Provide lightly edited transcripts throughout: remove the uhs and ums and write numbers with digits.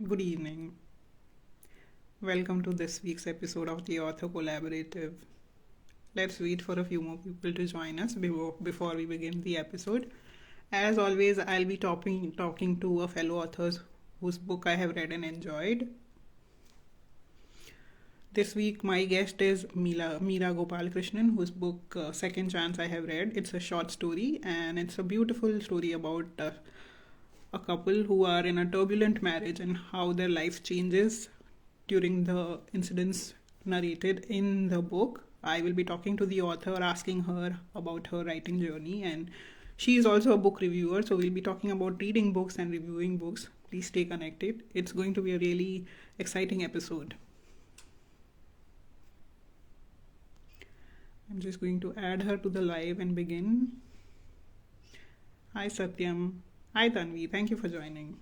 Good evening. Welcome to this week's episode of the Author Collaborative. Let's wait for a few more people to join us before we begin the episode. As always, I'll be talking to a fellow authors whose book I have read and enjoyed. This week, my guest is Meera Gopalkrishnan, whose book Second Chance I have read. It's a short story and it's a beautiful story about a couple who are in a turbulent marriage and how their life changes during the incidents narrated in the book. I will be talking to the author, asking her about her writing journey, and she is also a book reviewer, so we'll be talking about reading books and reviewing books. Please stay connected. It's going to be a really exciting episode. I'm just going to add her to the live and begin. Hi, Satyam. Hi, Tanvi. Thank you for joining.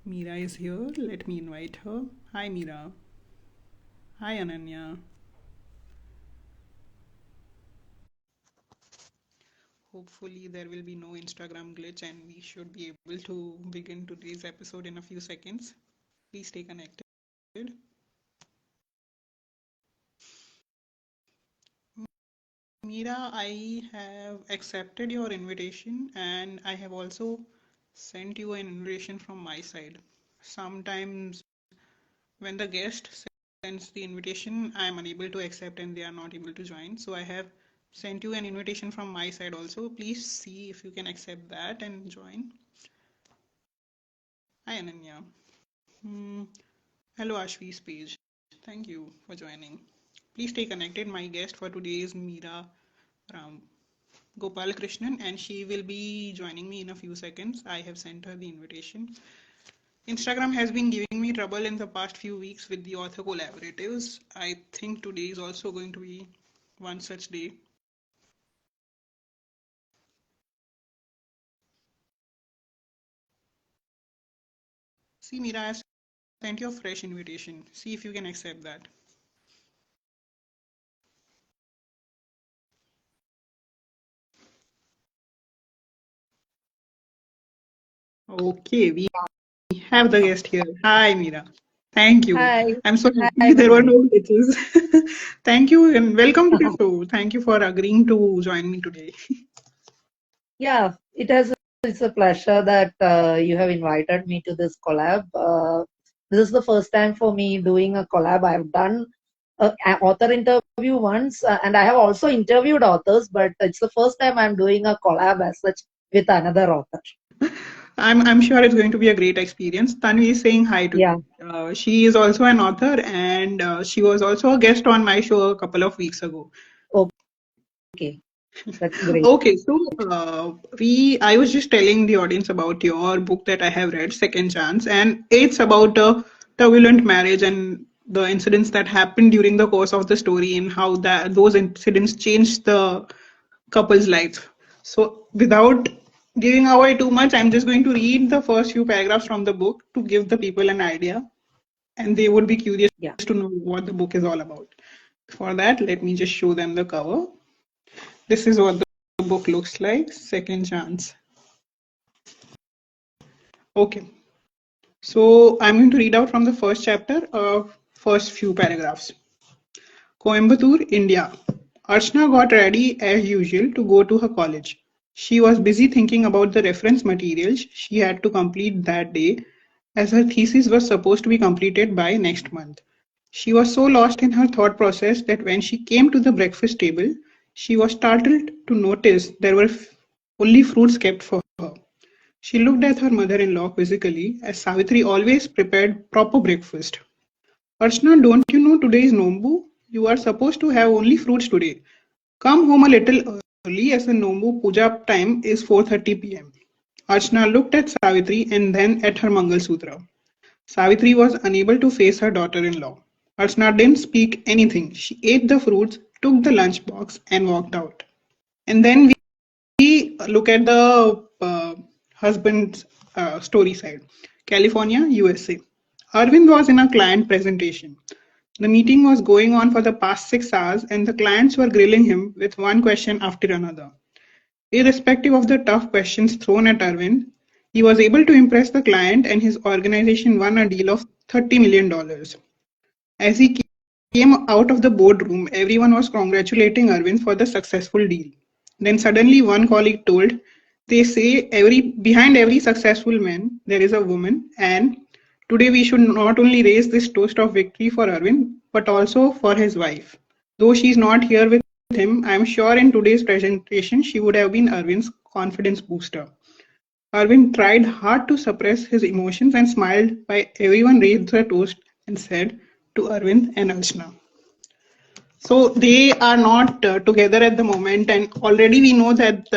Meera is here. Let me invite her. Hi, Meera. Hi, Ananya. Hopefully, there will be no Instagram glitch and we should be able to begin today's episode in a few seconds. Please stay connected. Meera, I have accepted your invitation and I have also sent you an invitation from my side. Sometimes when the guest sends the invitation, I am unable to accept and they are not able to join. So I have sent you an invitation from my side also. Please see if you can accept that and join. Hi, Ananya. Hmm. Hello, Ashvi's page. Thank you for joining. Please stay connected. My guest for today is Meera Ram Gopalkrishnan, and she will be joining me in a few seconds. I have sent her the invitation. Instagram has been giving me trouble in the past few weeks with the author collaboratives. I think today is also going to be one such day. See, Meera, I have sent you a fresh invitation. See if you can accept that. Okay, we have the guest here. Hi, Meera. Thank you. Hi. I'm so Hi, happy good there were evening. no glitches. Thank you and welcome to the show. Thank you for agreeing to join me today. Yeah, it's a pleasure that you have invited me to this collab. This is the first time for me doing a collab. I've done an author interview once, and I have also interviewed authors, but it's the first time I'm doing a collab as such with another author. I'm sure it's going to be a great experience. Tanvi is saying hi to Yeah, you. She is also an author and she was also a guest on my show a couple of weeks ago. okay, that's great. Okay, so I was just telling the audience about your book that I have read, Second Chance, and it's about a turbulent marriage and the incidents that happened during the course of the story and how that those incidents changed the couple's life. So without giving away too much, I'm just going to read the first few paragraphs from the book to give the people an idea, and they would be curious Yeah. to know what the book is all about. For that, let me just show them the cover. This is what the book looks like, Second Chance. Okay, so I'm going to read out from the first chapter, first few paragraphs. Coimbatore, India. Archana got ready as usual to go to her college. She was busy thinking about the reference materials she had to complete that day, as her thesis was supposed to be completed by next month. She was so lost in her thought process that when she came to the breakfast table, she was startled to notice there were only fruits kept for her. She looked at her mother-in-law quizzically, as Savitri always prepared proper breakfast. Archana, don't you know today is Nombu? You are supposed to have only fruits today. Come home a little early as the Nombu puja time is 4:30 p.m. Archana looked at Savitri and then at her Mangal Sutra. Savitri was unable to face her daughter-in-law. Archana didn't speak anything. She ate the fruits, took the lunch box, and walked out. And then we look at the husband's story side. California, USA. Arvind was in a client presentation. The meeting was going on for the past 6 hours, and the clients were grilling him with one question after another. Irrespective of the tough questions thrown at Arvind, he was able to impress the client and his organization won a deal of $30 million. As he came out of the boardroom, everyone was congratulating Arvind for the successful deal. Then suddenly one colleague told, they say behind every successful man there is a woman, and today we should not only raise this toast of victory for Arvind but also for his wife. Though she is not here with him, I am sure in today's presentation she would have been Arvind's confidence booster. Arvind tried hard to suppress his emotions and smiled while everyone raised their toast and said to Arvind and Archana. So they are not together at the moment, and already we know that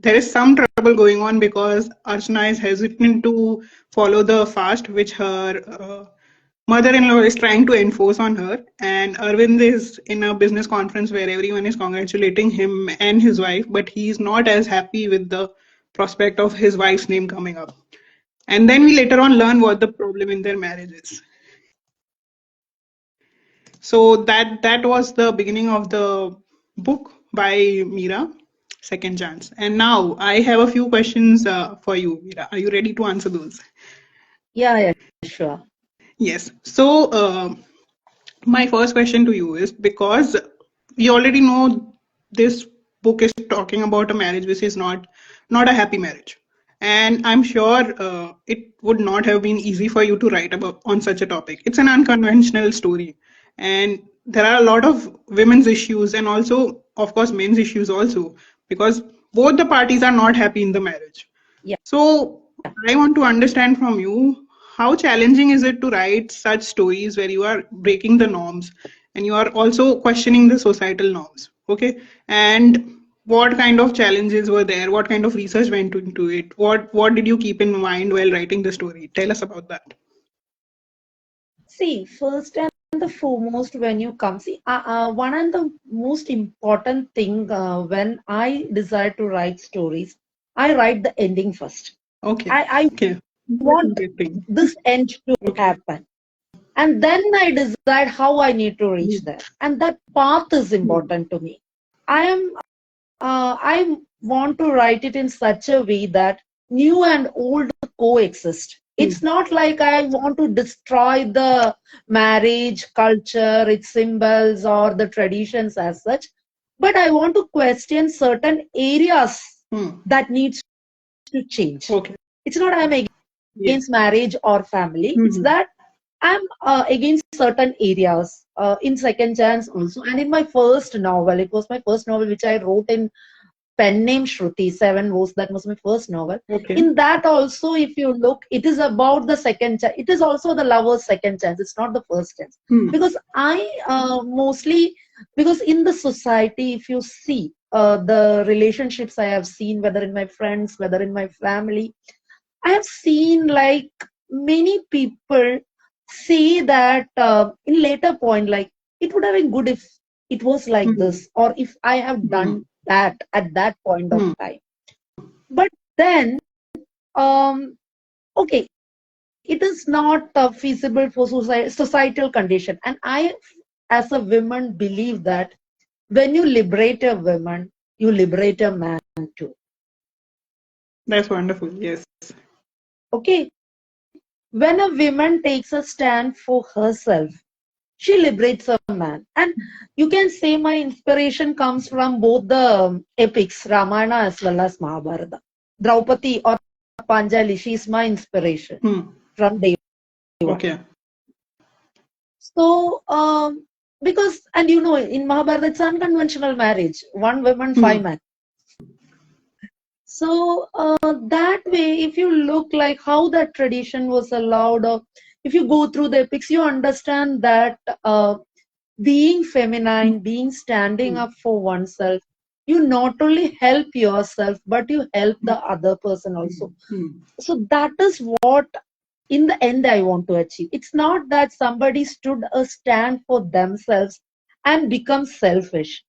there is some trouble going on because Archana is hesitant to follow the fast which her mother-in-law is trying to enforce on her, and Arvind is in a business conference where everyone is congratulating him and his wife, but he is not as happy with the prospect of his wife's name coming up. And then we later on learn what the problem in their marriage is. So that was the beginning of the book by Meera, Second Chance. And now I have a few questions for you, Meera. Are you ready to answer those? Yeah, sure. Yes. So my first question to you is, because we already know this book is talking about a marriage which is not a happy marriage, and I'm sure it would not have been easy for you to write about on such a topic. It's an unconventional story, and there are a lot of women's issues and also of course men's issues also, because both the parties are not happy in the marriage. Yeah. So I want to understand from you, how challenging is it to write such stories where you are breaking the norms and you are also questioning the societal norms? Okay. And what kind of challenges were there? What kind of research went into it? What did you keep in mind while writing the story? Tell us about that. See, first and the foremost, when you come, see, one and the most important thing when I decide to write stories, I write the ending first. Okay. I Okay. want this end to happen. And then I decide how I need to reach there. And that path is important to me. I want to write it in such a way that new and old coexist. It's not like I want to destroy the marriage culture, its symbols, or the traditions as such, but I want to question certain areas that needs to change. Okay. It's not I'm against marriage or family. It's that I'm against certain areas in Second Chance also. And in my first novel, it was my first novel which I wrote in pen name Shruti, Seven Woes. That was my first novel. Okay. In that also, if you look, it is about the second chance. It is also the lover's second chance. It's not the first chance. Because I mostly, because in the society, if you see the relationships I have seen, whether in my friends, whether in my family, I have seen like many people say that in later point, like it would have been good if it was like this, or if I have done that at that point of time. But then, okay, it is not feasible for societal condition. And I, as a woman, believe that when you liberate a woman, you liberate a man too. That's wonderful. Yes. Okay. When a woman takes a stand for herself, she liberates a man. And you can say my inspiration comes from both the epics, Ramayana as well as Mahabharata. Draupadi or Panjali, she is my inspiration from Deva. Okay. So, because, and you know, in Mahabharata, it's unconventional marriage. One woman, five men. So that way, if you look like how that tradition was allowed, or if you go through the epics, you understand that being feminine, being standing up for oneself, you not only help yourself, but you help the other person also. So that is what, in the end, I want to achieve. It's not that somebody stood a stand for themselves and become selfish.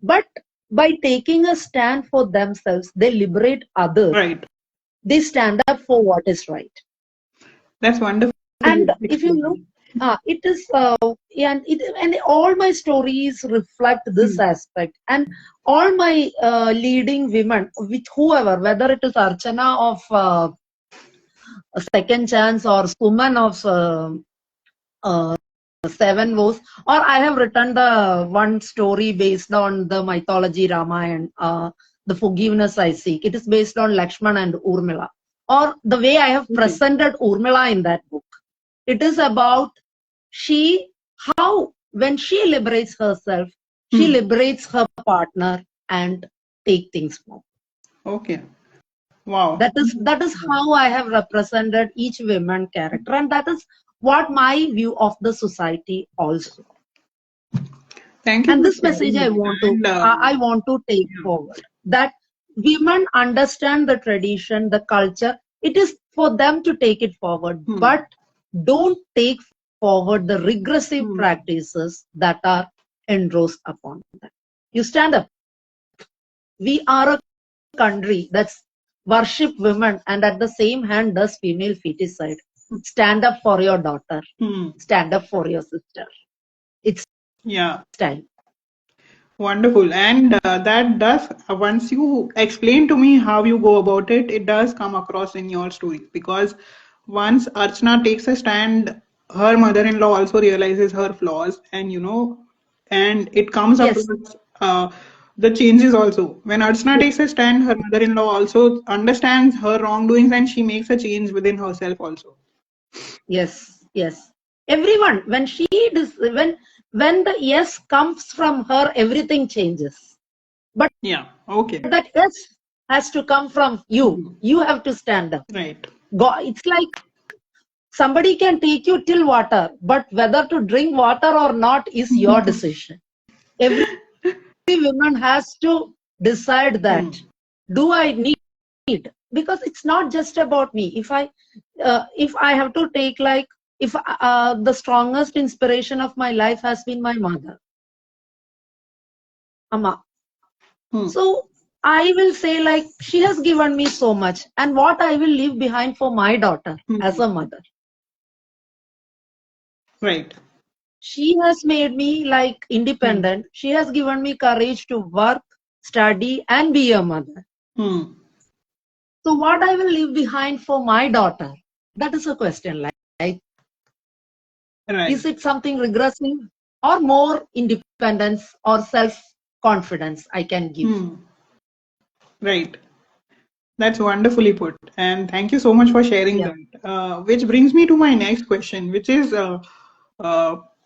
But by taking a stand for themselves, they liberate others. Right. They stand up for what is right. That's wonderful. And if you look, It is, and all my stories reflect this aspect, and all my leading women, with whoever, whether it is Archana of a Second Chance or Suman of uh, Seven Woes, or I have written the one story based on the mythology Ramayana, the forgiveness I seek. It is based on Lakshman and Urmila, or the way I have presented Urmila in that book. It is about how when she liberates herself, she liberates her partner and take things forward. Okay. Wow. That is how I have represented each woman character, and that is what my view of the society also. Thank you And for this message sharing. And I want to take forward, that women understand the tradition, the culture. It is for them to take it forward, but don't take forward the regressive practices that are engrossed upon them. You stand up. We are a country that's worship women and at the same hand does female feticide. Stand up for your daughter. Stand up for your sister. It's time. Wonderful. And that does, once you explain to me how you go about it, it does come across in your story. Because once Archana takes a stand, her mother in law also realizes her flaws, and and it comes Yes. across the changes also. When Archana takes a stand, her mother in law also understands her wrongdoings and she makes a change within herself also. Yes, yes. Everyone, when when the yes comes from her, everything changes. But that yes has to come from you. You have to stand up. Right. It's like somebody can take you till water, but whether to drink water or not is your decision. Every woman has to decide that. Do I need? Because it's not just about me. If I have to take, like, if the strongest inspiration of my life has been my mother, Amma. So I will say, like, she has given me so much, and what I will leave behind for my daughter as a mother. Right. She has made me like independent. She has given me courage to work, study, and be a mother. So what I will leave behind for my daughter? That is a question. Like, is it something regressive or more independence or self-confidence I can give? Right. That's wonderfully put. And thank you so much for sharing that. Which brings me to my next question, which is uh,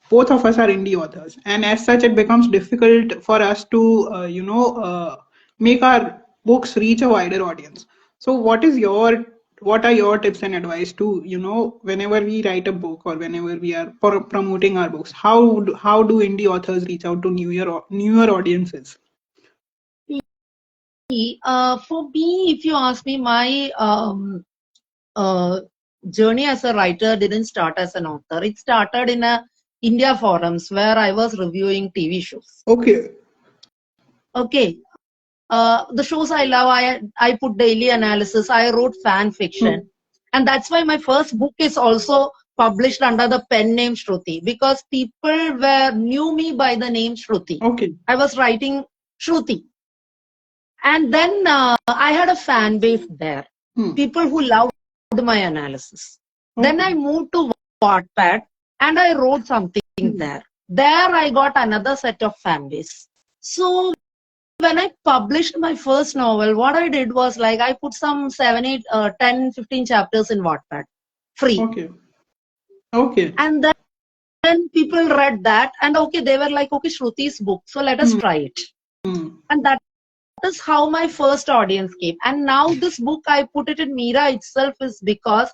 both of us are indie authors. And as such, it becomes difficult for us to, make our books reach a wider audience. So, what are your tips and advice to, whenever we write a book or whenever we are promoting our books, how do indie authors reach out to newer audiences? For me, if you ask me, my journey as a writer didn't start as an author. It started in a India forums where I was reviewing TV shows. Okay. The shows I love, I put daily analysis. I wrote fan fiction, and that's why my first book is also published under the pen name Shruti, because people knew me by the name Shruti. Okay. I was writing Shruti. And then I had a fan base there. People who loved my analysis. Then I moved to Wattpad and I wrote something there. There I got another set of fan base. So when I published my first novel, what I did was, like, I put some 7, 8, 10, 15 chapters in Wattpad. Free. Okay. And then people read that and they were like, okay, Shruti's book, so let us try it. And that is how my first audience came. And now this book, I put it in Meera itself, is because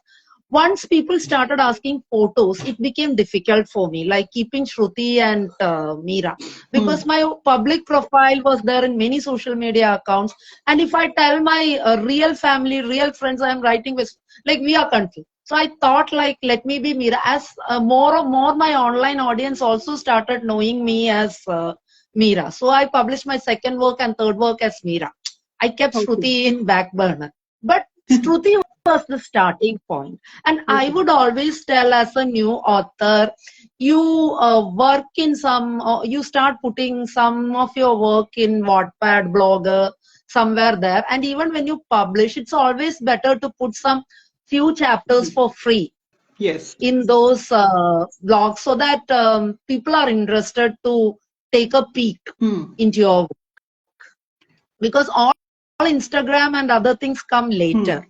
once people started asking photos, it became difficult for me, like keeping Shruti and Meera, because my public profile was there in many social media accounts. And if I tell my real family, real friends I am writing with, like, we are confused. So I thought, like, let me be Meera. As more and more my online audience also started knowing me as Meera. So I published my second work and third work as Meera. I kept Shruti in back burner. But Shruti was the starting point. And I would always tell, as a new author, you work in some, you start putting some of your work in Wattpad, Blogger, somewhere there. And even when you publish, it's always better to put some few chapters for free Yes. in those blogs, so that people are interested to take a peek into your work. Because all Instagram and other things come later.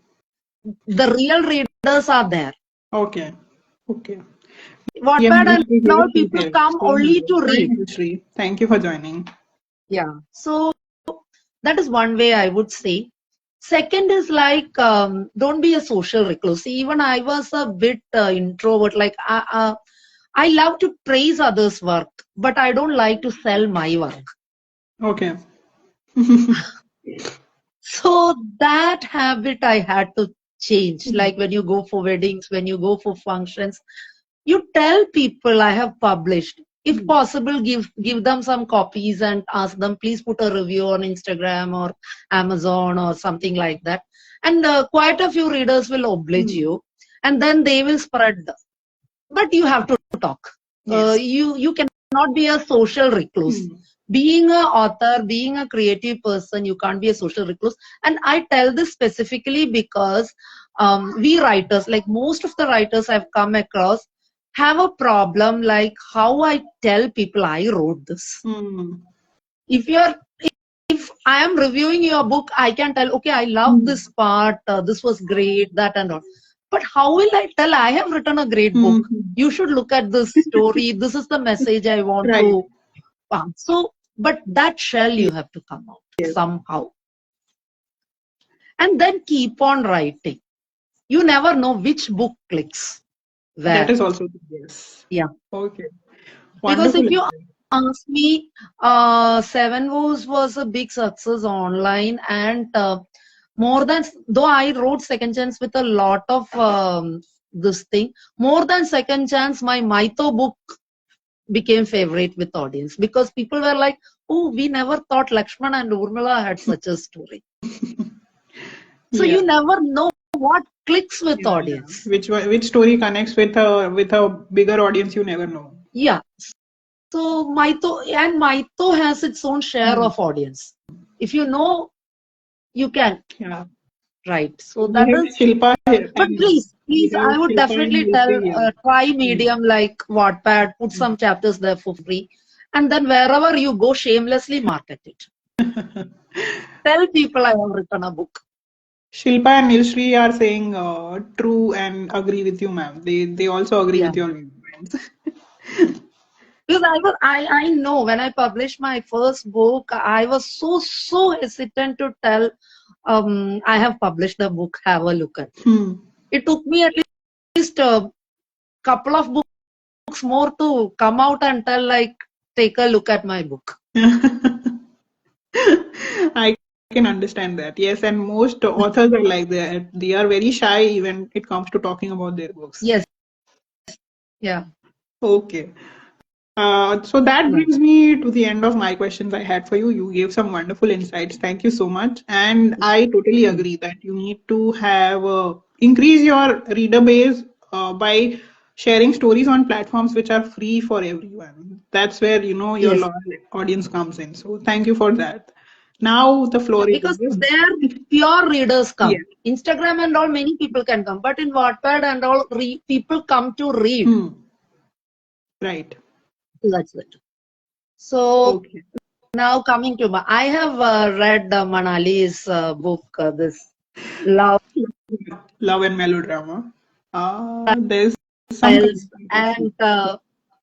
The real readers are there. Okay. Okay. Wattpad and all people come only to read. Thank you for joining. Yeah. So that is one way I would say. Second is like, don't be a social recluse. Even I was a bit introvert. Like I love to praise others' work, but I don't like to sell my work. Okay. So that habit I had to change. Like when you go for weddings, when you go for functions, you tell people I have published. If possible, give them some copies and ask them, please put a review on Instagram or Amazon or something like that. And quite a few readers will oblige you, and then they will spread. But you have to talk. Yes. You cannot be a social recluse. Being an author, being a creative person, you can't be a social recluse. And I tell this specifically because we writers, like most of the writers I've come across, have a problem like how I tell people I wrote this. If I am reviewing your book, I can tell, okay, I love this part, this was great, that and all. But how will I tell I have written a great book? You should look at this story. This is the message I want to pass. So, but that shell you have to come out somehow. And then keep on writing. You never know which book clicks where. That is also yes. Yeah. Okay. Because if you ask me, Seven Woes was a big success online, and more than, though I wrote Second Chance with a lot of this thing, more than Second Chance, my Maito book became favorite with audience, because people were like, oh, we never thought Lakshman and Urmila had such a story. So you never know what clicks with audience. Which story connects with a bigger audience, you never know. Yeah. So Maito has its own share of audience. If you know, you can. Yeah. Right. So that is Shilpa here. But please, I would definitely tell, try medium like Wattpad, put some chapters there for free, and then wherever you go, shamelessly market it. Tell people I have written a book. Shilpa and Nilshri are saying true and agree with you, ma'am. They also agree with your viewpoints. Because I know when I published my first book, I was so hesitant to tell, I have published the book, have a look at it. It took me at least a couple of books more to come out and tell, like, take a look at my book. I can understand that. Yes, and most authors are like that. They are very shy when it comes to talking about their books. Yes. Yeah. Okay. So that brings me to the end of my questions I had for you. You gave some wonderful insights. Thank you so much. And I totally agree that you need to have increase your reader base by sharing stories on platforms which are free for everyone. That's where your loyal audience comes in. So thank you for that. Now the floor is because there pure readers come. Instagram and all, many people can come, but in Wattpad and all, people come to read. Right. That's it. So now coming to I have read Manali's book, this Love and Melodrama. There's something. And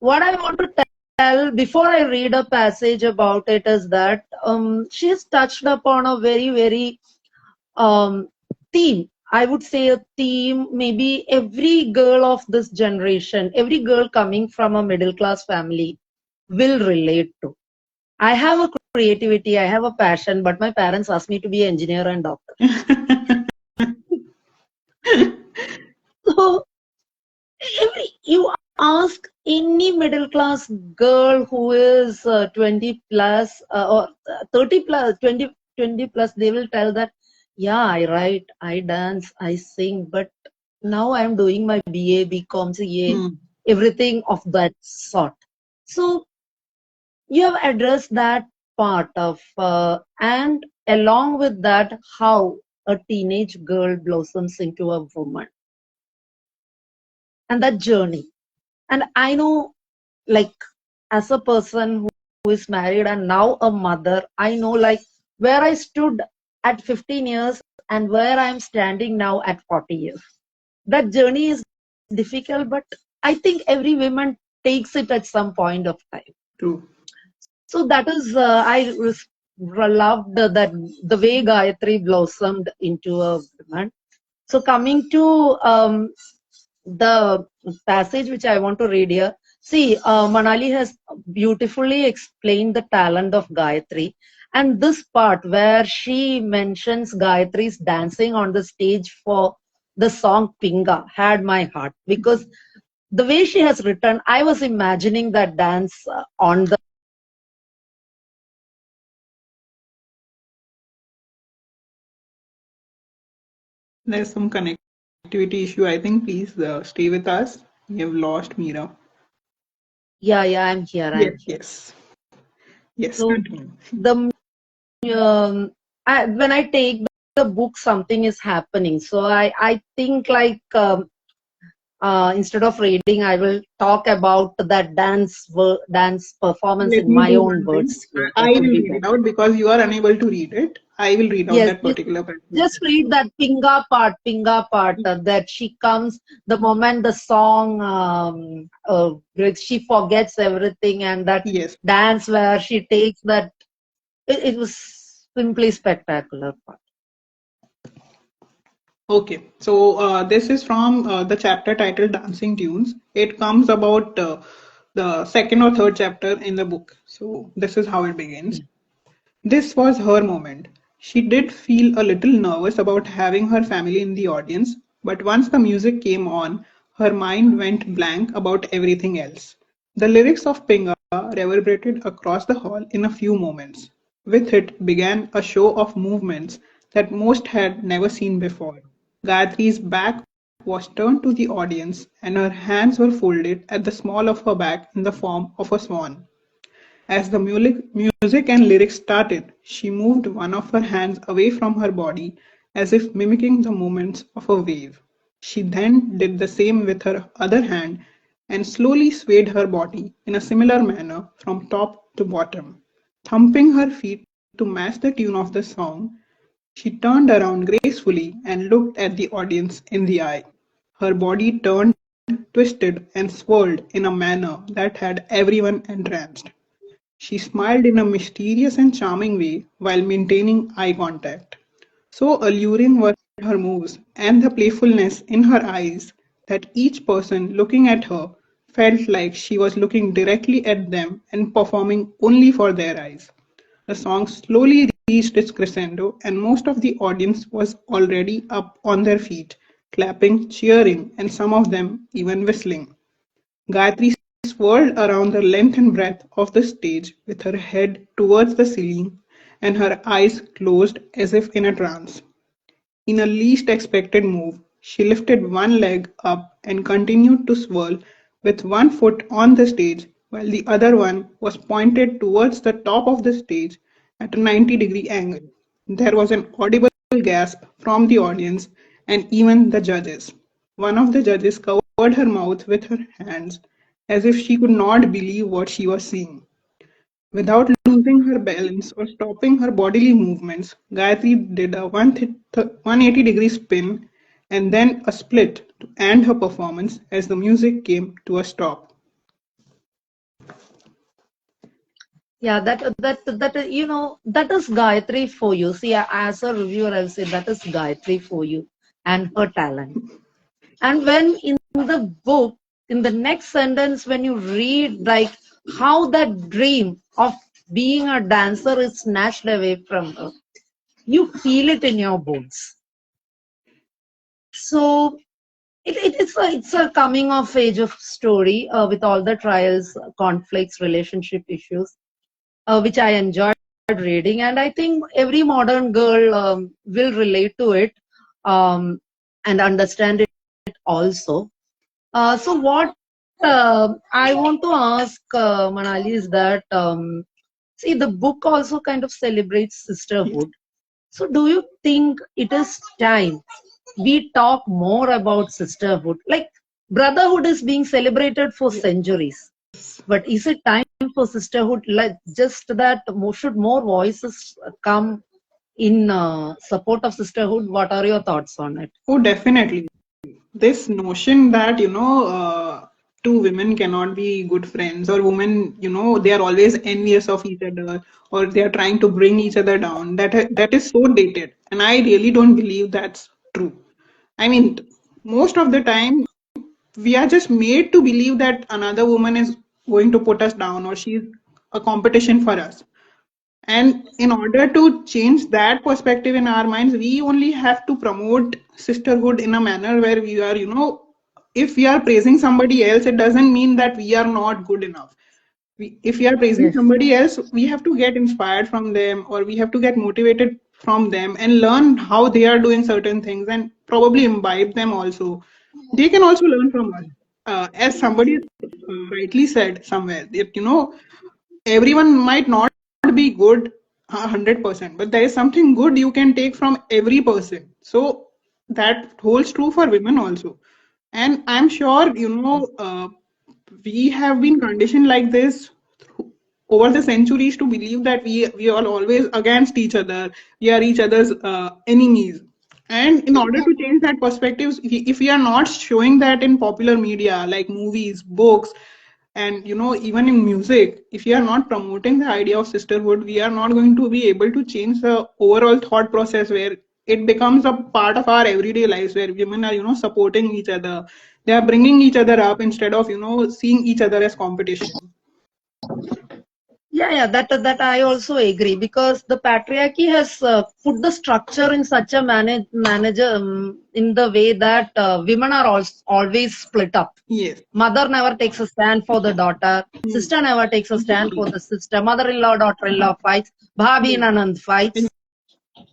what I want to tell before I read a passage about it is that she has touched upon a very theme. I would say a theme maybe every girl of this generation, every girl coming from a middle class family will relate to. I have a creativity, I have a passion, but my parents asked me to be an engineer and doctor. So, you ask any middle class girl who is 20 plus or 30 plus, 20 plus, they will tell that, Yeah, I write, I dance, I sing, but now I'm doing my BA, BCom, CA, Hmm. everything of that sort. So you have addressed that part of, and along with that, how a teenage girl blossoms into a woman and that journey. And I know, like, as a person who is married and now a mother, I know, like, where I stood at 15 years and where I'm standing now at 40 years. That journey is difficult, but I think every woman takes it at some point of time. True. So that is, loved that the way Gayatri blossomed into a woman. So coming to the passage which I want to read here. See, Manali has beautifully explained the talent of Gayatri. And this part where she mentions Gayatri's dancing on the stage for the song Pinga had my heart, because the way she has written, I was imagining that dance on the There's some connectivity issue. I think please stay with us. We have lost Meera. yeah, yeah, I'm here, Yes, I'm here. yes. Yes, So continue. the when I take the book, something is happening. So I think, like, instead of reading, I will talk about that dance performance Let in me my do own one thing. words here. I That will will be read it better. out because you are unable to read it. I will read out Yes, that you particular passage. just read that Pinga part, that she comes the moment the song, she forgets everything, and that Yes. dance where she takes that, it was simply spectacular part. Okay. So this is from the chapter titled Dancing Tunes. It comes about the second or third chapter in the book. So this is how it begins. This was her moment. She did feel a little nervous about having her family in the audience, but once the music came on, her mind went blank about everything else. The lyrics of Pinga reverberated across the hall in a few moments. With it began a show of movements that most had never seen before. Gayatri's back was turned to the audience, and her hands were folded at the small of her back in the form of a swan. As the music and lyrics started, she moved one of her hands away from her body as if mimicking the movements of a wave. She then did the same with her other hand and slowly swayed her body in a similar manner from top to bottom. Thumping her feet to match the tune of the song, she turned around gracefully and looked at the audience in the eye. Her body turned, twisted, and swirled in a manner that had everyone entranced. She smiled in a mysterious and charming way while maintaining eye contact. So alluring were her moves and the playfulness in her eyes that each person looking at her felt like she was looking directly at them and performing only for their eyes. The song slowly reached its crescendo, and most of the audience was already up on their feet, clapping, cheering, and some of them even whistling. Gayatri swirled around the length and breadth of the stage with her head towards the ceiling and her eyes closed as if in a trance. In a least expected move, she lifted one leg up and continued to swirl with one foot on the stage while the other one was pointed towards the top of the stage at a 90-degree angle. There was an audible gasp from the audience and even the judges. One of the judges covered her mouth with her hands as if she could not believe what she was seeing. Without losing her balance or stopping her bodily movements, Gayatri did a 180-degree spin and then a split to end her performance as the music came to a stop. Yeah, that is Gayatri for you. See, as a reviewer, I'll say that is Gayatri for you and her talent. And when in the book, in the next sentence, when you read, like, how that dream of being a dancer is snatched away from her, you feel it in your bones. So it's a coming of age of story, with all the trials, conflicts, relationship issues, which I enjoyed reading, and I think every modern girl will relate to it um, and understand it also. So what I want to ask Manali is that see, the book also kind of celebrates Yes. sisterhood. So do you think it is time we talk more about sisterhood? Like brotherhood is being celebrated for Yes. centuries, but is it time for sisterhood? Like just that should more voices come in support of sisterhood? What are your thoughts on it? Oh, definitely. This notion that, two women cannot be good friends, or women, they are always envious of each other, or they are trying to bring each other down, that is so dated. And I really don't believe that's true. I mean, most of the time, we are just made to believe that another woman is going to put us down, or she's a competition for us. And in order to change that perspective in our minds, we only have to promote sisterhood in a manner where we are, if we are praising somebody else, it doesn't mean that we are not good enough. If we are praising Yes. somebody else, we have to get inspired from them, or we have to get motivated from them and learn how they are doing certain things and probably imbibe them also. They can also learn from us. As somebody rightly said somewhere, that, everyone might not be good 100%, but there is something good you can take from every person. So that holds true for women also. And I'm sure, we have been conditioned like this over the centuries to believe that we are always against each other, we are each other's enemies. And in order to change that perspective, if we are not showing that in popular media like movies, books, and even in music, if we are not promoting the idea of sisterhood, we are not going to be able to change the overall thought process where it becomes a part of our everyday lives, where women are supporting each other, they are bringing each other up instead of seeing each other as competition. Yeah, that I also agree, because the patriarchy has put the structure in such a manager in the way that women are always split up. Yes. Mother never takes a stand for the daughter. Hmm. Sister never takes a stand for the sister. Mother-in-law, daughter-in-law fights. Bhabhi Yes, Nanand fights.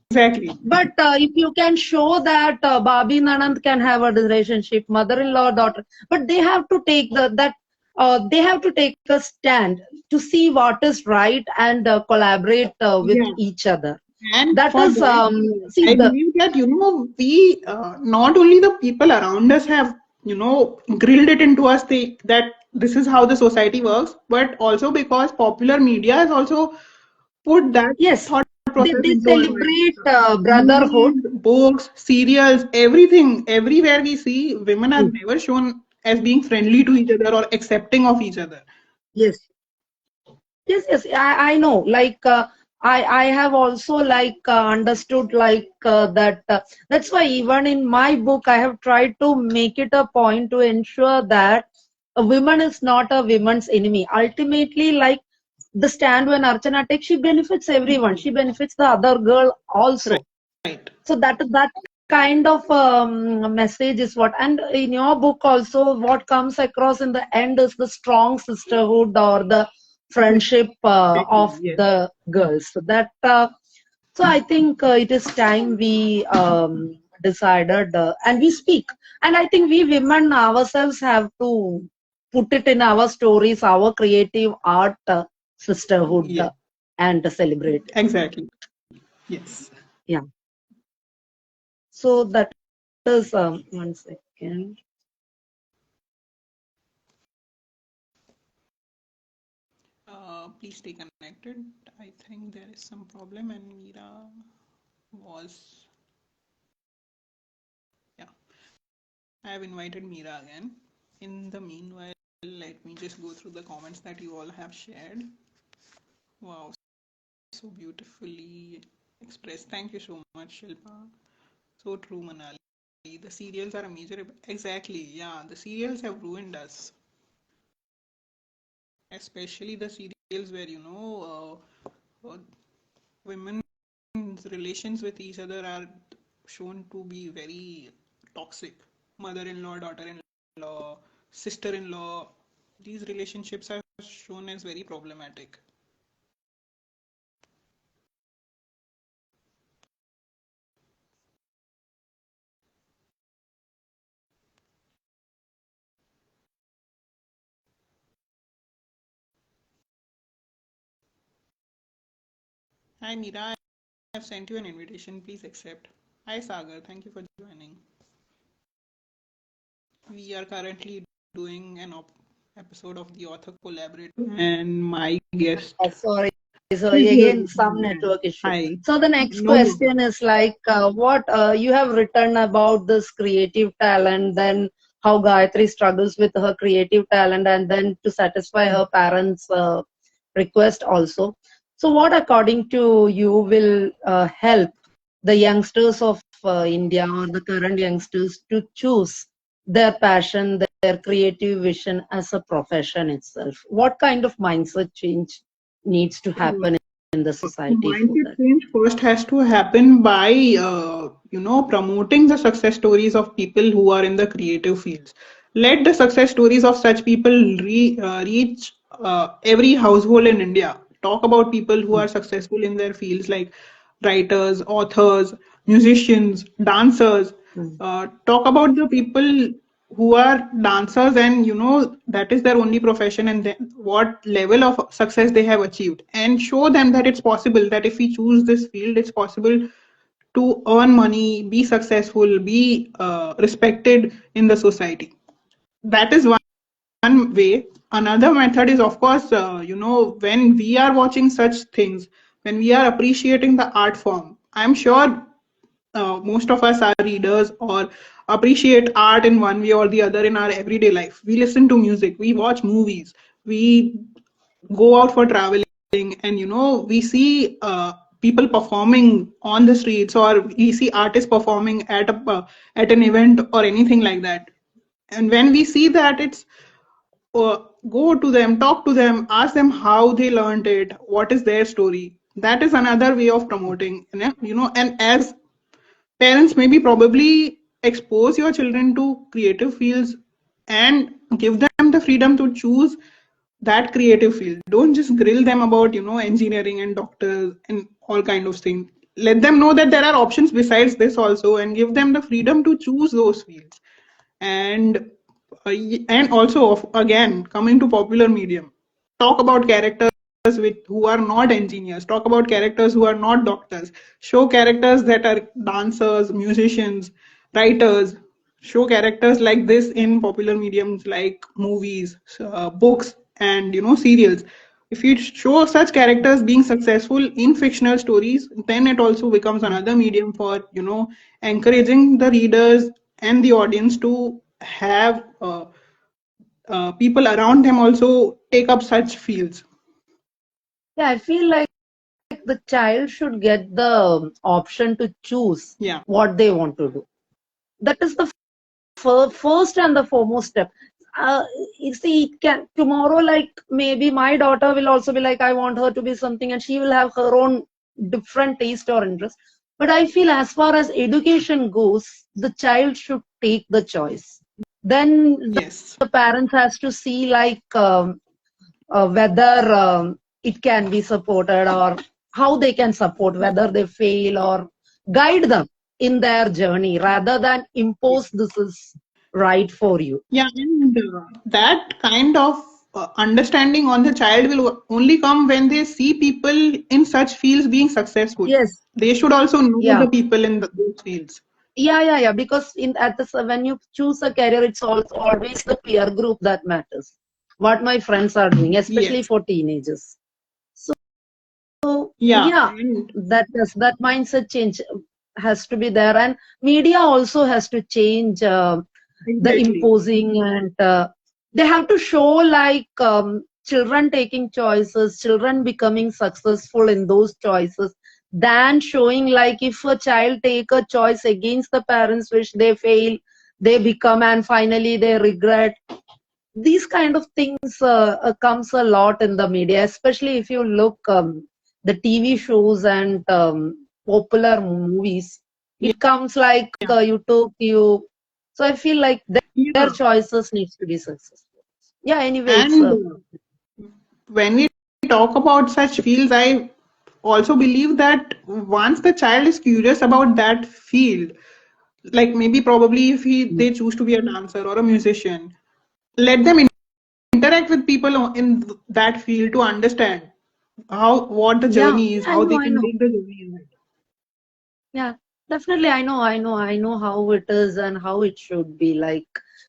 exactly. But if you can show that Bhabhi Nanand can have a relationship, mother-in-law, daughter, but they have to take they have to take a stand to see what is right and collaborate with Yeah. each other. And That for is that, see I the believe that, we not only the people around us have, grilled it into us that this is how the society works, but also because popular media has also put that yes, thought process they into our minds. celebrate brotherhood. Movies, books, serials, everything, everywhere we see, women are never shown as being friendly to each other or accepting of each other. Yes. Yes, I know. Like I have also like understood like that. That's why even in my book, I have tried to make it a point to ensure that a woman is not a woman's enemy. Ultimately, like the stand when Archana takes, she benefits everyone. She benefits the other girl also. Right. So that kind of message is what, and in your book also, what comes across in the end is the strong sisterhood or the friendship Exactly. of Yes. the girls. So that so I think it is time we decided and we speak, and I think we women ourselves have to put it in our stories, our creative art sisterhood, Yes. and celebrate it. Exactly. Yes. Yeah. So that is 1 second. Please stay connected. I think there is some problem, and Meera was. Yeah, I have invited Meera again. In the meanwhile, let me just go through the comments that you all have shared. Wow, so beautifully expressed. Thank you so much, Shilpa. So true, Manali. The serials are a major. Exactly, yeah, the serials have ruined us, especially the serials where, women's relations with each other are shown to be very toxic. Mother-in-law, daughter-in-law, sister-in-law. These relationships are shown as very problematic. Hi Meera, I have sent you an invitation. Please accept. Hi Sagar, thank you for joining. We are currently doing an episode of the author collaborative, and my guest Sorry, is sorry. here Again, with me. some And network issue. hi. So the next No problem. question is like, what you have written about this creative talent, then how Gayatri struggles with her creative talent, and then to satisfy her parents' request also. So, what according to you will help the youngsters of India or the current youngsters to choose their passion, their creative vision as a profession itself? What kind of mindset change needs to happen in the society for Mindset that? change first has to happen by promoting the success stories of people who are in the creative fields. Let the success stories of such people reach every household in India. Talk about people who are successful in their fields, like writers, authors, musicians, dancers. Mm. Talk about the people who are dancers, and that is their only profession, and then what level of success they have achieved, and show them that it's possible, that if we choose this field, it's possible to earn money, be successful, be respected in the society. That is one way. Another method is, of course, when we are watching such things, when we are appreciating the art form, I'm sure most of us are readers or appreciate art in one way or the other in our everyday life. We listen to music, we watch movies, we go out for traveling, and we see people performing on the streets, or we see artists performing at an event or anything like that. And when we see that, it's uh, go to them, talk to them, ask them how they learned it, what is their story. That is another way of promoting, and as parents, maybe probably expose your children to creative fields and give them the freedom to choose that creative field. Don't just grill them about engineering and doctors and all kind of things. Let them know that there are options besides this also, and give them the freedom to choose those fields. And and also, again, coming to popular medium, talk about characters who are not engineers, talk about characters who are not doctors, show characters that are dancers, musicians, writers. Show characters like this in popular mediums like movies, books, and serials. If you show such characters being successful in fictional stories, then it also becomes another medium for encouraging the readers and the audience to have people around them also take up such fields. Yeah, I feel like the child should get the option to choose Yeah. what they want to do. That is the first and the foremost step. uh, you see, it can tomorrow, like maybe my daughter will also be like, I want her to be something, and she will have her own different taste or interest. But I feel as far as education goes, the child should take the choice. Then Yes. the parents has to see like whether it can be supported, or how they can support, whether they fail, or guide them in their journey rather than impose this is right for you. Yeah, and that kind of understanding on the child will only come when they see people in such fields being successful. Yes, They should also know yeah, the people in those fields. yeah. Because in at the when you choose a career, it's also always the peer group that matters. What my friends are doing, especially Yes. for teenagers. So Yeah, yeah, and that mindset change has to be there, and media also has to change the exactly. imposing, and they have to show like children taking choices, children becoming successful in those choices, than showing like if a child take a choice against the parents wish, they fail, they become, and finally they regret. These kind of things comes a lot in the media, especially if you look the TV shows and popular movies. Yeah. It comes like you took you. So I feel like their Yeah. choices needs to be successful. Yeah. Anyway, it's And when we talk about such fields, I also believe that once the child is curious about that field, like maybe probably if they choose to be a dancer or a musician, let them interact with people in that field to understand. how what the Yeah, journey is, I how know, they I can know. make the journey in it. Yeah, definitely. I know how it is and how it should be like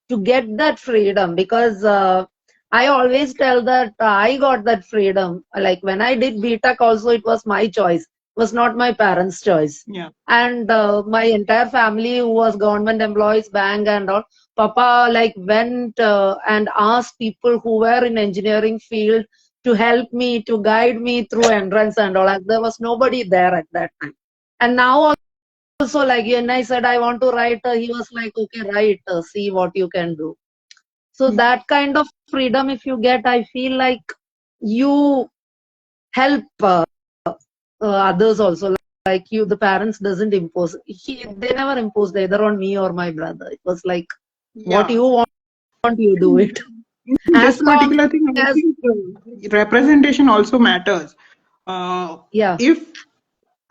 to get that freedom because I always tell that I got that freedom. Like when I did BTech also, it was my choice, it was not my parents' choice. Yeah. And my entire family who was government employees, bank and all, Papa like went and asked people who were in engineering field to help me, to guide me through entrance and all. Like, there was nobody there at that time. And now also like when I said I want to write, he was like, okay, write, see what you can do. So that kind of freedom, if you get, I feel like you help others also. Like you, the parents doesn't impose. They never imposed either on me or my brother. It was like, what Yeah. you want, you do it. In this As long particular thing, I as, think representation also matters. Uh, yeah, if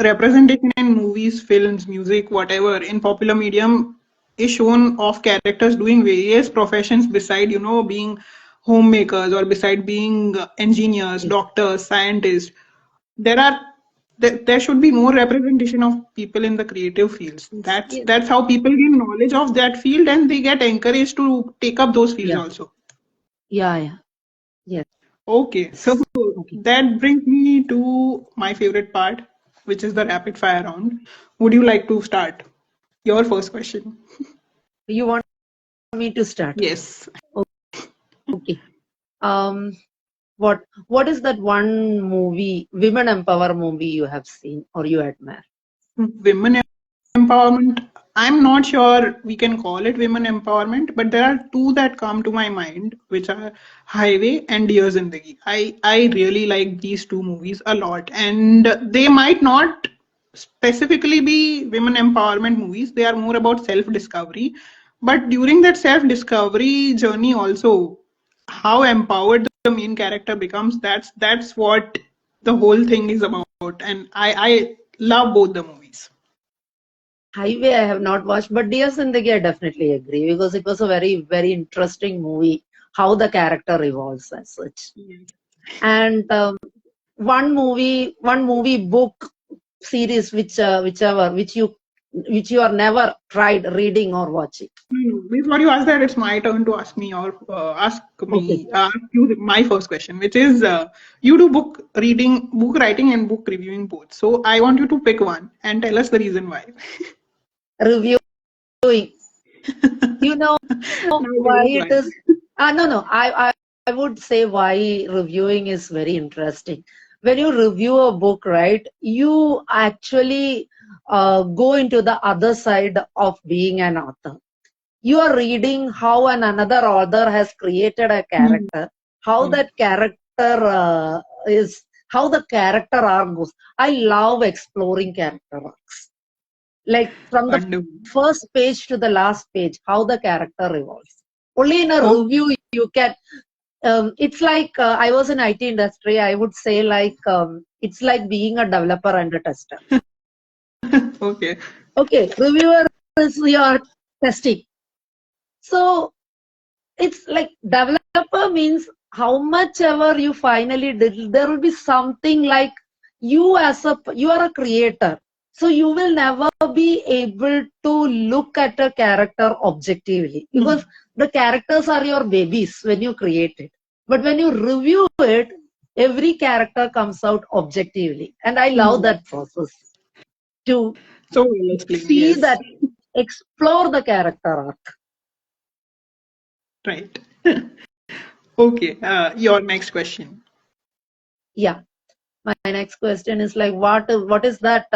representation in movies, films, music, whatever, in popular medium is shown of characters doing various professions beside, being homemakers or beside being engineers, yes, doctors, scientists. There are there should be more representation of people in the creative fields. That's yes, that's how people gain knowledge of that field and they get encouraged to take up those fields yeah, also. yeah, yes. Okay, so Okay. that brings me to my favorite part, which is the rapid fire round. Would you like to start? Your first question. You want me to start? Yes. Okay. Um, what is that one movie, women empower movie you have seen or you admire? Women empowerment. I'm not sure we can call it women empowerment, but there are two that come to my mind, which are Highway and Dear Zindagi. I really like these two movies a lot, and they might not specifically be women empowerment movies. They are more about self discovery, but during that self discovery journey, also how empowered the main character becomes. That's what the whole thing is about, and I love both the movies. Highway I have not watched, but Dear Zindagi I definitely agree because it was a very, very interesting movie, how the character evolves as such. Yes. And one movie book series which you are never tried reading or watching. Before you ask that, it's my turn to ask me or Okay. ask you my first question, which is you do book reading, book writing, and book reviewing both. So I want you to pick one and tell us the reason why. Reviewing. You know Now tell why us it why. is? No. I would say why reviewing is very interesting. When you review a book, right, you actually go into the other side of being an author. You are reading how another author has created a Hmm. character, how Hmm. that character is, how the character arc goes. I love exploring character arcs. Like from the Wonderful. first page to the last page, how the character evolves. Only in a Oh, review you can. It's like I was in IT industry. I would say like it's like being a developer and a tester. okay. Okay, reviewer is your testing. So it's like developer means how much ever you finally did, there will be something like you are a creator. So you will never be able to look at a character objectively Hmm. because the characters are your babies when you create it. But when you review it, every character comes out objectively. And I love Hmm. that process to So well explained. see Yes. that, explore the character arc. Right. Okay. Your next question. Yeah. My next question is like, what is that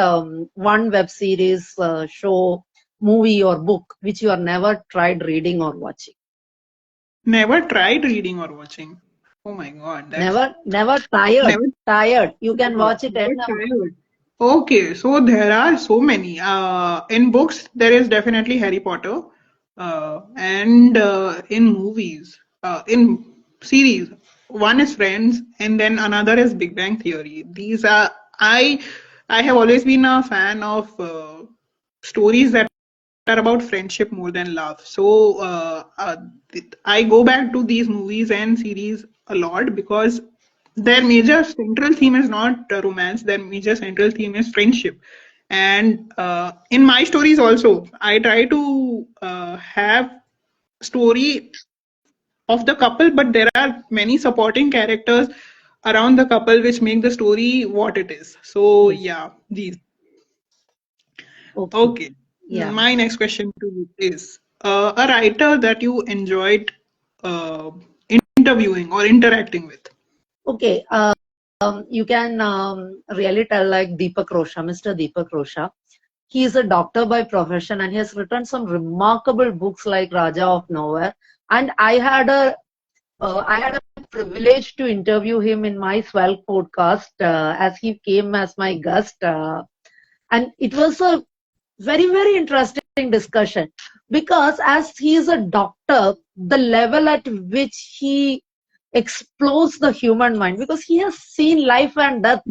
one web series, show, movie, or book which you have never tried reading or watching? Never tried reading or watching. Oh my God, that's Never tired. never. Tired. You can Okay, watch it never anyhow. tired. Okay, so there are so many. In books, there is definitely Harry Potter, and in movies, in series, one is Friends, and then another is Big Bang Theory. These are I have always been a fan of stories that are about friendship more than love. So I go back to these movies and series a lot because their major central theme is not romance. Their major central theme is friendship. And in my stories also, I try to have story of the couple, but there are many supporting characters around the couple which make the story what it is. So Yes. yeah, these. Okay. Okay. Yeah. My next question to you is a writer that you enjoyed uh, interviewing or interacting with. Okay. You can really tell like Deepak Rosha, Mr. Deepak Rosha. He is a doctor by profession and he has written some remarkable books like Raja of Nowhere. And I had a privilege to interview him in my Swell podcast as he came as my guest. And it was a very, very interesting discussion because as he is a doctor, the level at which he explores the human mind because he has seen life and death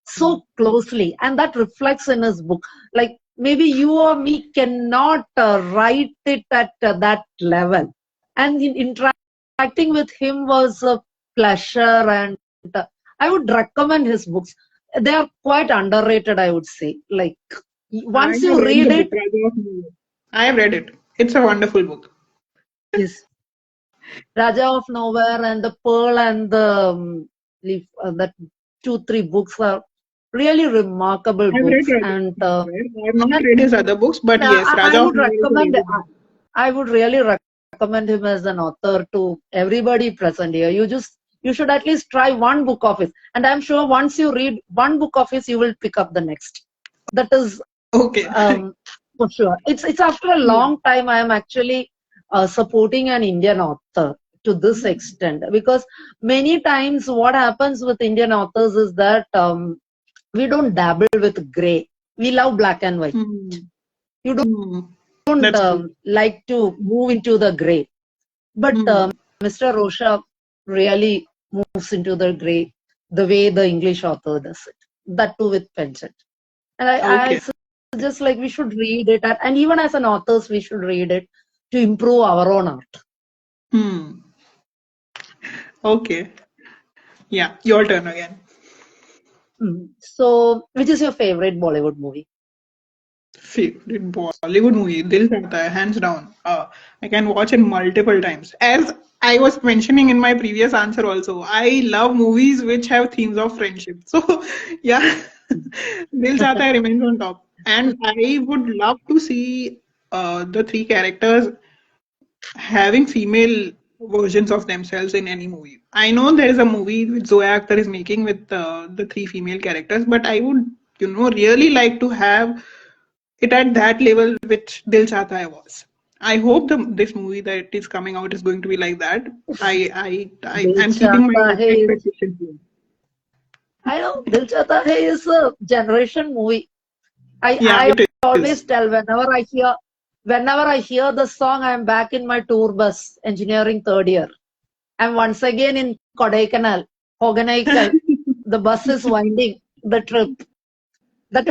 so closely and that reflects in his book. Like maybe you or me cannot write it at that level. And interacting with him was a pleasure and uh, I would recommend his books. They are quite underrated, I would say. Like I once have you read read the it, book, Raja of New. I have read it. It's a wonderful book. is Raja of Nowhere and the Pearl and that 2, 3 books are really remarkable I've read books. Raja of And Nowhere. I have not read his other books, but yeah, yes, I Raja of would Nowhere is a recommend. really good book. I would really recommend him as an author to everybody present here. You should at least try one book of his, and I'm sure once you read one book of his, you will pick up the next. That is Okay. for sure. It's after a Yeah. long time I am actually supporting an Indian author to this extent because many times what happens with Indian authors is that we don't dabble with gray. We love black and white. Hmm. You Hmm. don't That's true. like to move into the gray. But Hmm. Mr. Rosha really moves into the gray the way the English author does it. That too with penchant. And I Okay. suggest like we should read it, and even as an authors, we should read it to improve our own art. Hmm. Okay. Yeah. Your turn again. So, which is your favorite Bollywood movie? Favorite Bollywood movie, Dil Chahta Hai, hands down. I can watch it multiple times. As I was mentioning in my previous answer also, I love movies which have themes of friendship. So, yeah, Dil Chahta Hai remains on top. And I would love to see the three characters having female versions of themselves in any movie. I know there is a movie which Zoya Akhtar is making with the three female characters, but I would, really like to have it at that level which Dil Chahta Hai was. I hope this movie that is coming out is going to be like that. Dil I'm keeping my Chahta Hai. expectations low. I know Dil Chahta Hai is a generation movie. Yeah, I it always is. tell whenever I hear the song, I'm back in my tour bus, engineering third year. I'm once again in Kodaikanal, Hoganaikal. The bus is winding the trip. That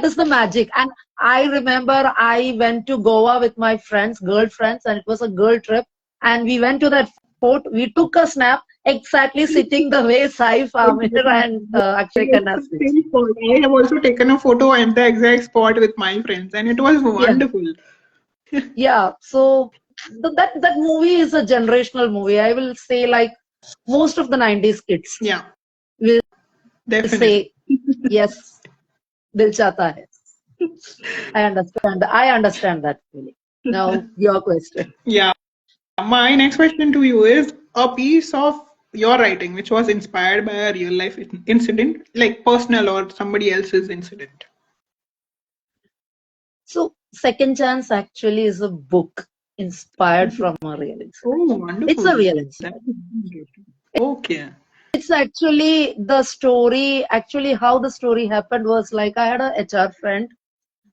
is the magic. And I remember I went to Goa with my friends, girlfriends, and it was a girl trip. And we went to that fort. We took a snap, exactly sitting the way Saif Amir and Akshay Khanna It's the sits. same spot. I have also taken a photo at the exact spot with my friends, and it was Yeah, wonderful. yeah. So that movie is a generational movie. I will say like most of the 90s kids Yeah, will definitely. say yes, Dil Chahta Hai. I understand that feeling. Now your question. Yeah. My next question to you is a piece of your writing which was inspired by a real life incident, like personal or somebody else's incident. So Second Chance actually is a book inspired from a real incident. Oh, It's a wonderful. real That's incident. interesting. Okay. It's actually the story. Actually, how the story happened was like I had a HR friend.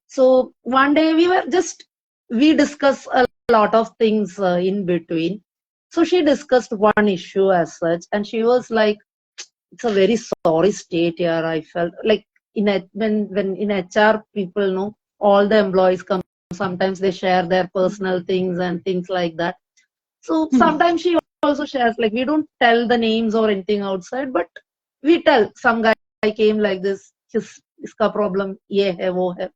So one day we discussed a lot of things in between. So she discussed one issue as such, and she was like, "It's a very sorry state here." I felt like when in HR people know all the employees come. Sometimes they share their personal things and things like that. So Hmm. sometimes she also shares, like, we don't tell the names or anything outside, but we tell some guy came like this, iska problem ye hai, wo hai.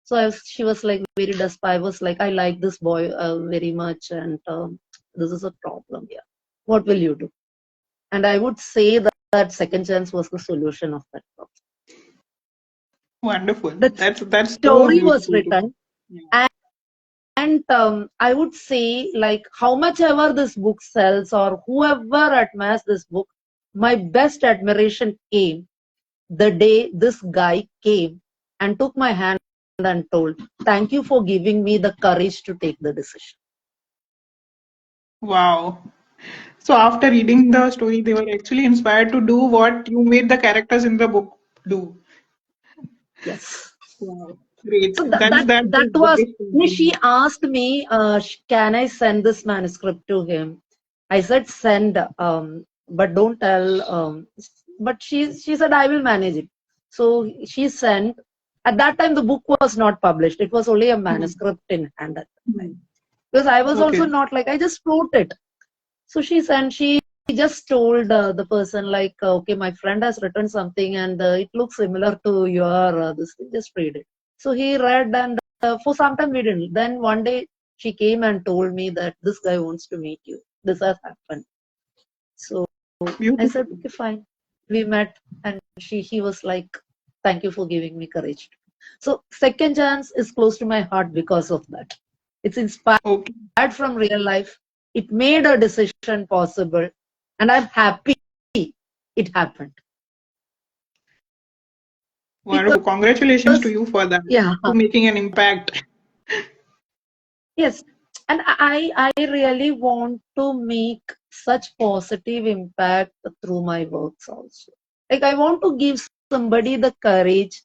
So she was like very desperate. I was like, I like this boy very much, and this is a problem here. What will you do? And I would say that second chance was the solution of that problem. Wonderful. The That's so story was beautiful to written, yeah. and I would say, like, how much ever this book sells or whoever admires this book, my best admiration came the day this guy came and took my hand and told, thank you for giving me the courage to take the decision. Wow. So after reading the story, they were actually inspired to do what you made the characters in the book do. Yes. Wow. Great. So That's that the was, biggest she compliment. asked me, can I send this manuscript to him? I said, send, but don't tell. But she said, I will manage it. So she sent. At that time, the book was not published. It was only a Hmm. manuscript in hand at that time. Hmm. Because I was also Okay. not like, I just wrote it. So she sent, she just told the person, like, okay, my friend has written something and it looks similar to your this thing, just read it. So he read, and for some time we didn't. Then one day she came and told me that this guy wants to meet you. This has happened. So I said, Beautiful. okay, fine. We met, and he was like, thank you for giving me courage. So second chance is close to my heart because of that. It's inspired Okay. from real life. It made a decision possible, and I'm happy it happened. Because, Wonderful. Congratulations to you for that, yeah, to making an impact. yes. And I really want to make such positive impact through my works also. Like, I want to give somebody the courage,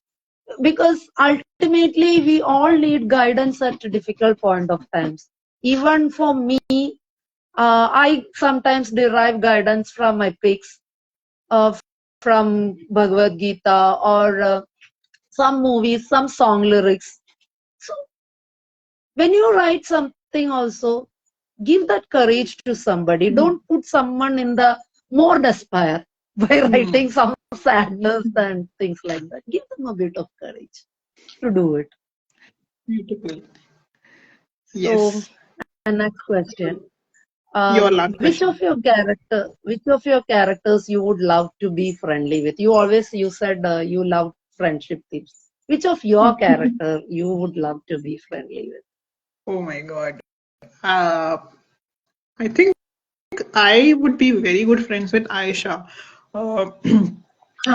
because ultimately we all need guidance at a difficult point of times. Even for me, I sometimes derive guidance from my pics, from Bhagavad Gita, or some movies, some song lyrics. So when you write something also, give that courage to somebody. Hmm. Don't put someone in the more despair by Hmm. writing some sadness and things like that. Give them a bit of courage to do it. Beautiful. So, Yes. and next question. Your last question. Which of your characters you would love to be friendly with? You said you love friendship tips. Which of your character you would love to be friendly with? Oh my God. Uh, I think I would be very good friends with Aisha. Uh,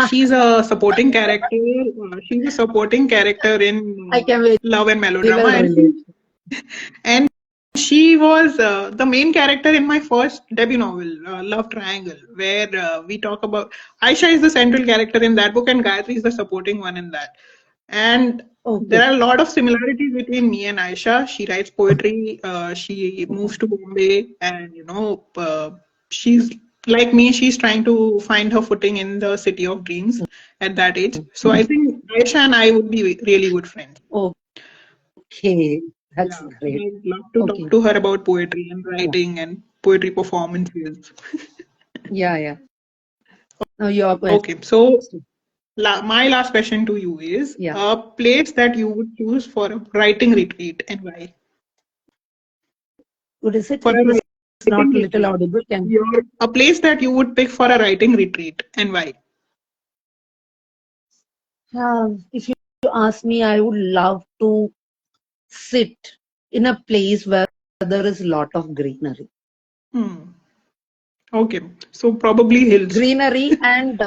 she's a supporting character. She's a supporting character in I can very Love and well Melodrama, relate. and she was the main character in my first debut novel, Love Triangle, where we talk about Aisha is the central character in that book, and Gayatri is the supporting one in that. And there Okay. are a lot of similarities between me and Aisha. She writes poetry. She moves to Bombay, and she's like me. She's trying to find her footing in the city of dreams at that age. So I think Aisha and I would be really good friends. Okay. That's Yeah, and great. I'd love to talk Okay. to her about poetry and Yeah. writing and poetry performances. Yeah. Yeah. Now your question. Okay, so my last question to you is Yeah. a place that you would choose for a writing retreat and why? What is it? For It a was not writing a little retreat. audible. Can A place that you would pick for a writing retreat and why? if you ask me, I would love to sit in a place where there is a lot of greenery. Hmm. Okay, so probably hills. Greenery, and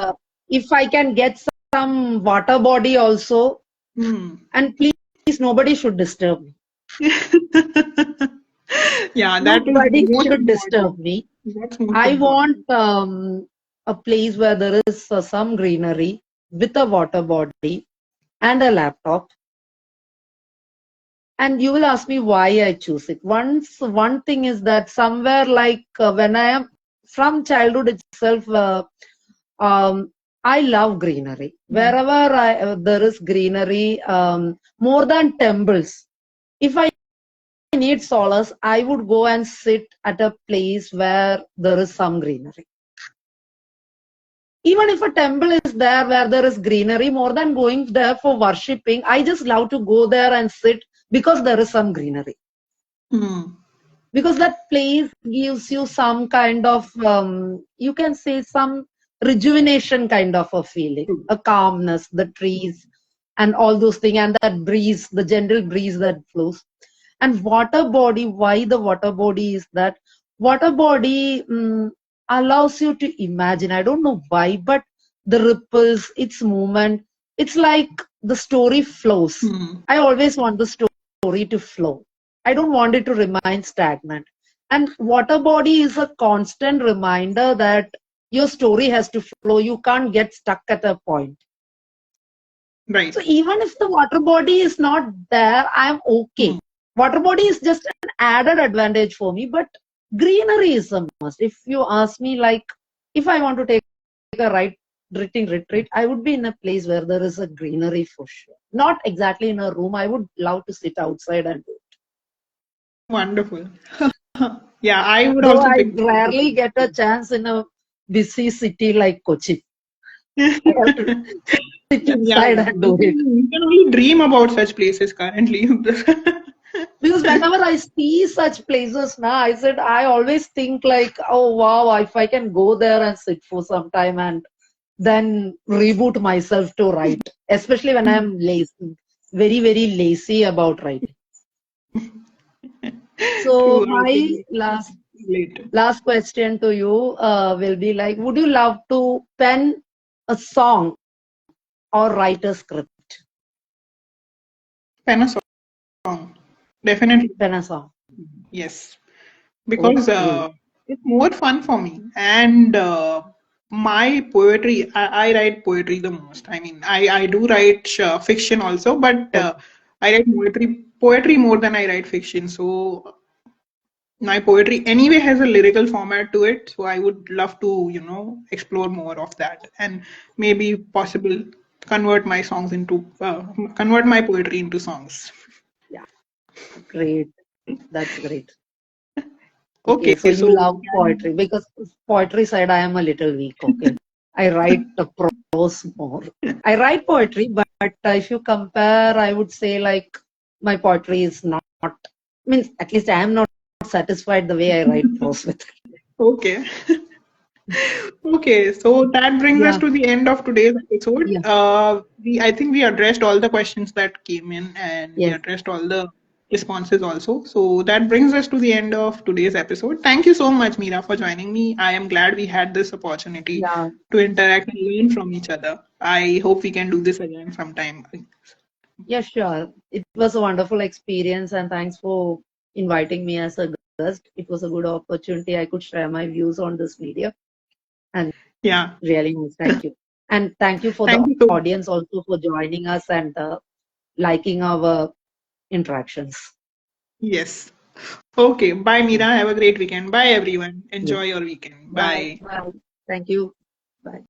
if I can get some water body also, Hmm. and please, nobody should disturb me. Yeah, that is Nobody most should important. disturb me. That's most I want important. a place where there is some greenery with a water body and a laptop. And you will ask me why I choose it. One thing is that somewhere, like, when I am from childhood itself, I love greenery. Hmm. Wherever there is greenery, more than temples. If I need solace, I would go and sit at a place where there is some greenery. Even if a temple is there where there is greenery, more than going there for worshipping, I just love to go there and sit because there is some greenery. Because that place gives you some kind of, you can say, some rejuvenation kind of a feeling, a calmness, the trees and all those things, and that breeze, the gentle breeze that flows. And water body, why the water body is that water body allows you to imagine. I don't know why, but the ripples, its movement, it's like the story flows. I always want the story to flow. I don't want it to remain stagnant. And water body is a constant reminder that your story has to flow. You can't get stuck at a point. Right. So even if the water body is not there, I'm okay. Water body is just an added advantage for me, but greenery is a must. If you ask me, like, if I want to take a retreat, I would be in a place where there is a greenery for sure. Not exactly in a room. I would love to sit outside and do it. Wonderful. Yeah, I would Though also I pick. rarely get a chance in a busy city like Kochi. I have to sit inside and do it. You can only dream about such places currently. Because whenever I see such places now, I always think like, oh wow, if I can go there and sit for some time and then reboot myself to write, especially when I'm lazy, very, very lazy about writing. So True, my last question to you will be like, would you love to pen a song or write a script? Pen a song. Definitely. Pen a song. Yes. Because Okay. it's more fun for me. And my poetry, I write poetry the most. I mean, I do write fiction also, but I write poetry more than I write fiction. So my poetry anyway has a lyrical format to it. So I would love to, explore more of that and maybe possible convert my convert my poetry into songs. Yeah. Great. That's great. Okay, Okay, so you so love poetry because poetry side I am a little weak. Okay, I write the prose more. I write poetry, but if you compare, I would say like my poetry is not means at least I am not satisfied the way I write prose with it. okay. Okay, so that brings us Yeah, to the end of today's episode. yeah, I think we addressed all the questions that came in, and we yes, addressed all the responses also. So that brings us to the end of today's episode. Thank you so much, Meera, for joining me. I am glad we had this opportunity yeah, to interact and learn from each other. I hope we can do this again sometime. yeah, sure. It was a wonderful experience, and thanks for inviting me as a guest. It was a good opportunity. I could share my views on this media. And Yeah, really nice. Thank you. And thank you for thank the you so much. audience also for joining us and liking our interactions. Yes. Okay, bye, Meera. Have a great weekend. Bye, everyone. Yes. Enjoy your weekend. Bye. Bye. Bye. Thank you. Bye.